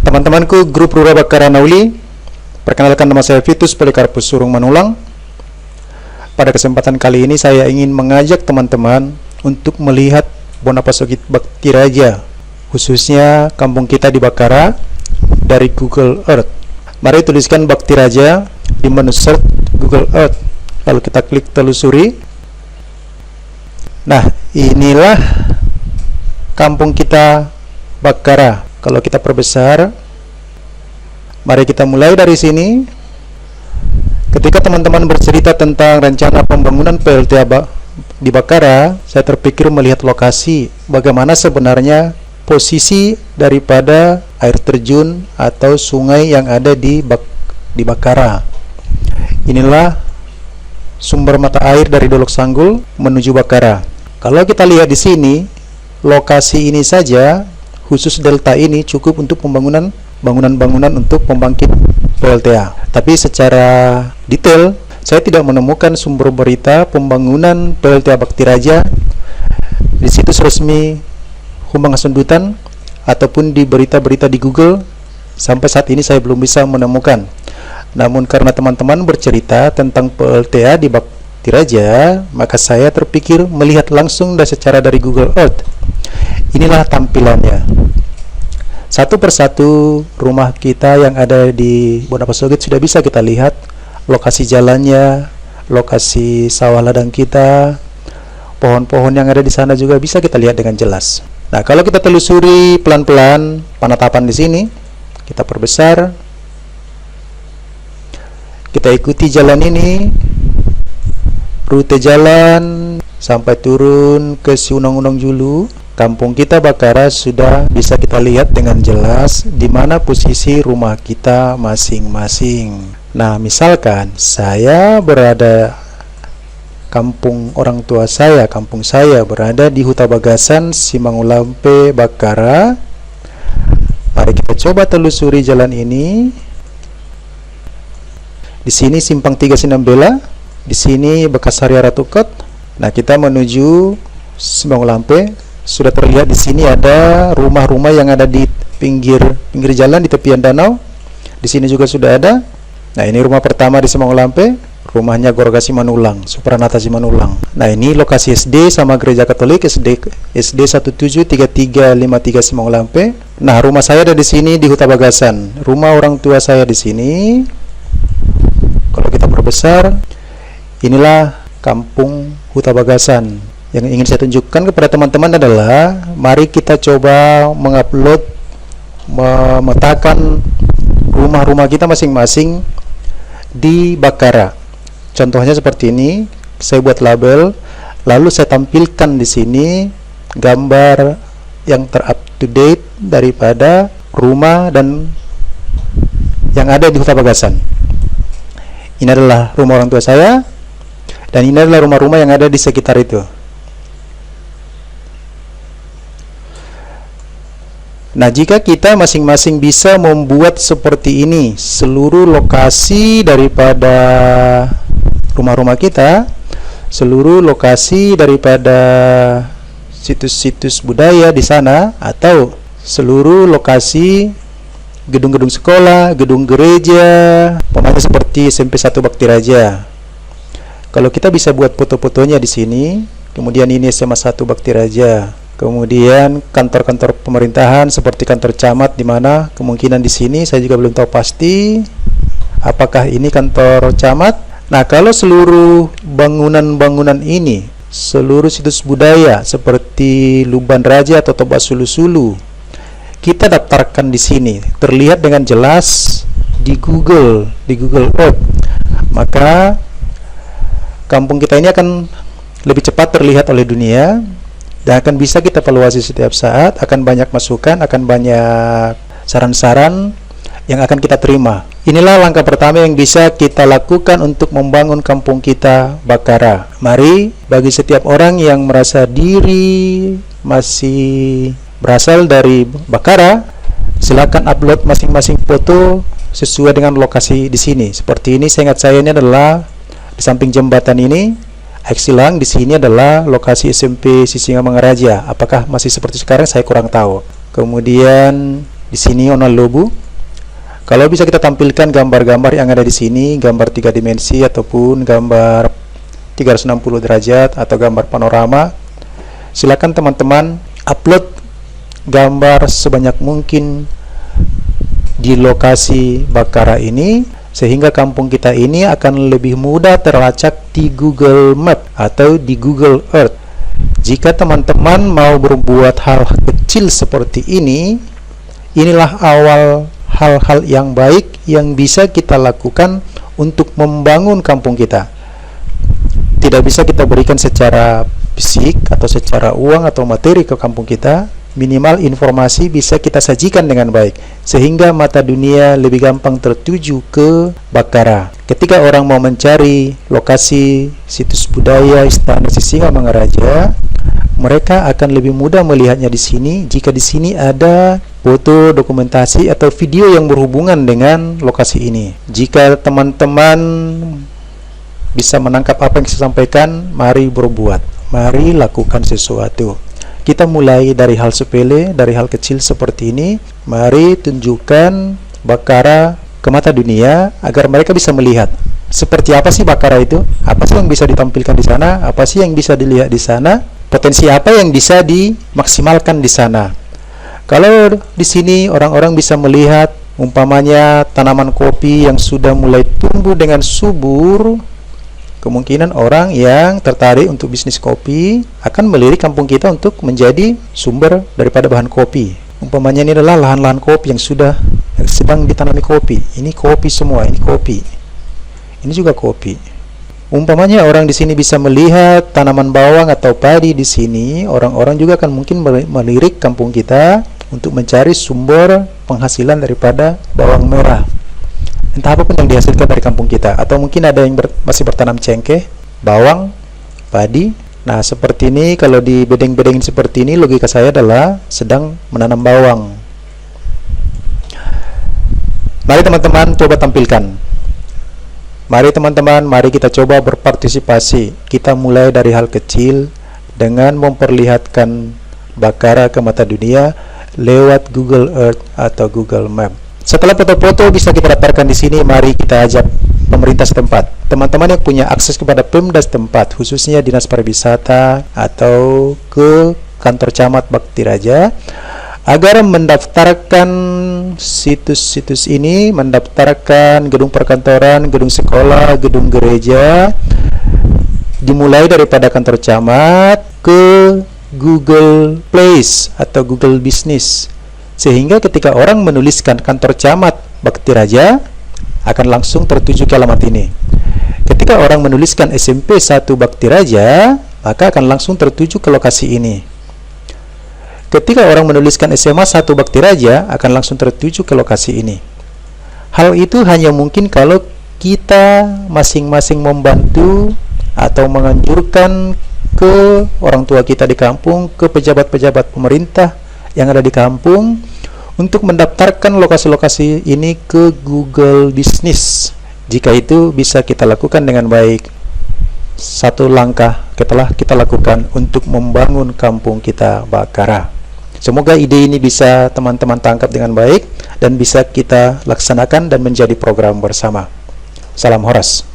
Teman-temanku grup Rura Bakara Nauli, perkenalkan nama saya Vitus Polikarpus Surung Manulang. Pada kesempatan kali ini saya ingin mengajak teman-teman untuk melihat Bonapasogit Bakti Raja, khususnya kampung kita di Bakara, dari Google Earth. Mari tuliskan Bakti Raja di menu search Google Earth, lalu kita klik telusuri. Nah, inilah kampung kita Bakara. Kalau kita perbesar, mari kita mulai dari sini. Ketika teman-teman bercerita tentang rencana pembangunan PLTA di Bakara, saya terpikir melihat lokasi bagaimana sebenarnya posisi daripada air terjun atau sungai yang ada di Bakara. Inilah sumber mata air dari Dolok Sanggul menuju Bakara. Kalau kita lihat di sini, lokasi ini saja, khusus delta ini cukup untuk pembangunan bangunan untuk pembangkit PLTA. Tapi secara detail saya tidak menemukan sumber berita pembangunan PLTA Bakti Raja di situs resmi Humbang Hasundutan ataupun di berita-berita di Google. Sampai saat ini saya belum bisa menemukan. Namun karena teman-teman bercerita tentang PLTA di Bakti Raja, maka saya terpikir melihat langsung dan secara dari Google Earth. Inilah tampilannya. Satu persatu rumah kita yang ada di Bonapasogit sudah bisa kita lihat. Lokasi jalannya, lokasi sawah ladang kita, pohon-pohon yang ada di sana juga bisa kita lihat dengan jelas. Nah, kalau kita telusuri pelan-pelan penetapan di sini, kita perbesar, kita ikuti jalan ini, rute jalan sampai turun ke Siunong-unong Julu. Kampung kita Bakara sudah bisa kita lihat dengan jelas di mana posisi rumah kita masing-masing. Nah, misalkan saya berada kampung saya berada di Huta Bagasan, Simangulampe, Bakara. Mari kita coba telusuri jalan ini. Di sini Simpang 3 Sinambela, di sini bekas Haria Ratukot. Nah, kita menuju Simangulampe. Sudah terlihat di sini ada rumah-rumah yang ada di pinggir jalan di tepian danau. Di sini juga sudah ada. Nah, ini rumah pertama di Simangulampe, rumahnya Gorga Simanulang, Supranata Simanulang. Nah, ini lokasi SD sama Gereja Katolik SD 173353 Simangulampe. Nah, rumah saya ada di sini di Huta Bagasan. Rumah orang tua saya di sini. Kalau kita perbesar, inilah kampung Huta Bagasan. Yang ingin saya tunjukkan kepada teman-teman adalah mari kita coba mengupload, memetakan rumah-rumah kita masing-masing di Bakara. Contohnya seperti ini, saya buat label, lalu saya tampilkan di sini gambar yang terup to date daripada rumah dan yang ada di Huta Bagasan. Ini adalah rumah orang tua saya, dan ini adalah rumah-rumah yang ada di sekitar itu. Nah, jika kita masing-masing bisa membuat seperti ini seluruh lokasi daripada rumah-rumah kita, seluruh lokasi daripada situs-situs budaya di sana, atau seluruh lokasi gedung-gedung sekolah, gedung gereja, pokoknya seperti SMP 1 Bakti Raja. Kalau kita bisa buat foto-fotonya di sini, kemudian ini SMA 1 Bakti Raja. Kemudian kantor-kantor pemerintahan seperti kantor camat, di mana kemungkinan di sini saya juga belum tahu pasti apakah ini kantor camat. Nah, kalau seluruh bangunan-bangunan ini, seluruh situs budaya seperti Luban Raja atau Toba Sulu-Sulu, kita daftarkan di sini, terlihat dengan jelas di Google Earth, maka kampung kita ini akan lebih cepat terlihat oleh dunia. Dan akan bisa kita evaluasi setiap saat, akan banyak masukan, akan banyak saran-saran yang akan kita terima. Inilah langkah pertama yang bisa kita lakukan untuk membangun kampung kita Bakara. Mari, bagi setiap orang yang merasa diri masih berasal dari Bakara, silakan upload masing-masing foto sesuai dengan lokasi di sini. Seperti ini, seingat saya ini adalah di samping jembatan ini. Silang di sini adalah lokasi SMP Sisingamangaraja. Apakah masih seperti sekarang saya kurang tahu. Kemudian Di sini Onal Lobu. Kalau bisa kita tampilkan gambar-gambar yang ada di sini, gambar 3 dimensi ataupun gambar 360 derajat atau gambar panorama, silakan teman-teman upload gambar sebanyak mungkin di lokasi Bakara ini, sehingga kampung kita ini akan lebih mudah terlacak di Google Map atau di Google Earth. Jika teman-teman mau berbuat hal kecil seperti ini, inilah awal hal-hal yang baik yang bisa kita lakukan untuk membangun kampung kita. Tidak bisa kita berikan secara fisik atau secara uang atau materi ke kampung kita, minimal informasi bisa kita sajikan dengan baik, sehingga mata dunia lebih gampang tertuju ke Bakara. Ketika orang mau mencari lokasi situs budaya Istana Sisingamangaraja, mereka akan lebih mudah melihatnya di sini jika di sini ada foto, dokumentasi, atau video yang berhubungan dengan lokasi ini. Jika teman-teman bisa menangkap apa yang saya sampaikan, mari berbuat, mari lakukan sesuatu. Kita mulai dari hal sepele, dari hal kecil seperti ini. Mari tunjukkan Bakara ke mata dunia agar mereka bisa melihat seperti apa sih Bakara itu, apa sih yang bisa ditampilkan di sana, apa sih yang bisa dilihat di sana, potensi apa yang bisa dimaksimalkan di sana. Kalau di sini orang-orang bisa melihat umpamanya tanaman kopi yang sudah mulai tumbuh dengan subur, kemungkinan orang yang tertarik untuk bisnis kopi akan melirik kampung kita untuk menjadi sumber daripada bahan kopi. Umpamanya ini adalah lahan-lahan kopi yang sedang ditanami kopi. Ini kopi semua, ini kopi. Ini juga kopi. Umpamanya orang di sini bisa melihat tanaman bawang atau padi di sini, orang-orang juga akan mungkin melirik kampung kita untuk mencari sumber penghasilan daripada bawang merah. Entah apapun yang dihasilkan dari kampung kita, atau mungkin ada yang masih bertanam cengkeh, bawang, padi. Nah, seperti ini, kalau di bedeng-bedengin seperti ini, logika saya adalah sedang menanam bawang. Mari teman-teman coba tampilkan. Mari teman-teman, mari kita coba berpartisipasi. Kita mulai dari hal kecil dengan memperlihatkan Bakara ke mata dunia lewat Google Earth atau Google Map. Setelah foto-foto bisa kita daftarkan di sini, mari kita ajak pemerintah setempat, teman-teman yang punya akses kepada Pemda setempat, khususnya Dinas Pariwisata atau ke kantor camat Bakti Raja, agar mendaftarkan situs-situs ini, mendaftarkan gedung perkantoran, gedung sekolah, gedung gereja, dimulai daripada kantor camat ke Google Place atau Google Business. Sehingga ketika orang menuliskan kantor camat Bakti Raja, akan langsung tertuju ke alamat ini. Ketika orang menuliskan SMP 1 Bakti Raja, maka akan langsung tertuju ke lokasi ini. Ketika orang menuliskan SMA 1 Bakti Raja, akan langsung tertuju ke lokasi ini. Hal itu hanya mungkin kalau kita masing-masing membantu atau menganjurkan ke orang tua kita di kampung, ke pejabat-pejabat pemerintah yang ada di kampung, untuk mendaftarkan lokasi-lokasi ini ke Google Business. Jika itu bisa kita lakukan dengan baik, satu langkah telah kita lakukan untuk membangun kampung kita Bakara. Semoga ide ini bisa teman-teman tangkap dengan baik dan bisa kita laksanakan dan menjadi program bersama. Salam Horas.